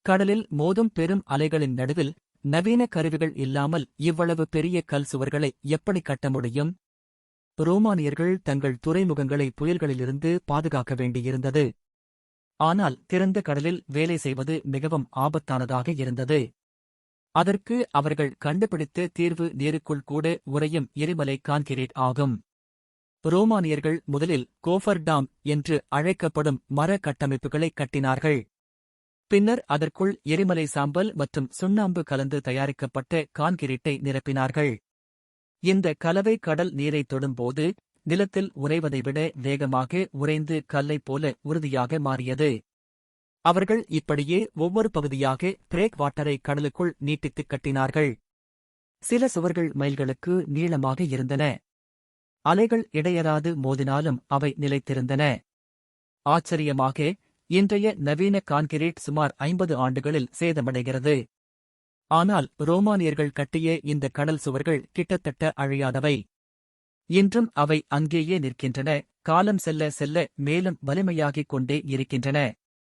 கடலில் மோதும் பெரும் அலைகளின் நடுவில் நவீன கருவிகள் இல்லாமல் இவ்வளவு பெரிய கல் சுவர்களை எப்படி கட்ட முடியும்? ரோமானியர்கள் தங்கள் துறைமுகங்களை புயல்களிலிருந்து பாதுகாக்க வேண்டியிருந்தது. ஆனால் திறந்த கடலில் வேலை செய்வது மிகவும் ஆபத்தானதாக இருந்தது. அதற்கு அவர்கள் கண்டுபிடித்த தீர்வு நீருக்குள் கூட உறையும் எரிமலை கான்கிரீட் ஆகும். ரோமானியர்கள் முதலில் கோஃபர்டாம் என்று அழைக்கப்படும் மர கட்டமைப்புகளை கட்டினார்கள். பின்னர் அதற்குள் எரிமலை சாம்பல் மற்றும் சுண்ணாம்பு கலந்து தயாரிக்கப்பட்ட கான்கிரீட்டை நிரப்பினார்கள். இந்த கலவை கடல் நீரை தொடும்போது நிலத்தில் உறைவதை விட வேகமாக உறைந்து கல்லைப் போல உறுதியாக மாறியது. அவர்கள் இப்படியே ஒவ்வொரு பகுதியாக பிரேக் வாட்டரை கடலுக்குள் நீட்டித்துக் கட்டினார்கள். சில சுவர்கள் மைல்களுக்கு நீளமாக இருந்தன. அலைகள் இடையறாது மோதினாலும் அவை நிலைத்திருந்தன. ஆச்சரியமாக, இன்றைய நவீன கான்கிரீட் சுமார் 50 ஆண்டுகளில் சேதமடைகிறது. ஆனால் ரோமானியர்கள் கட்டிய இந்த கடல் சுவர்கள் கிட்டத்தட்ட அழியாதவை. இன்றும் அவை அங்கேயே நிற்கின்றன, காலம் செல்ல செல்ல மேலும் வலிமையாகிக் கொண்டே இருக்கின்றன.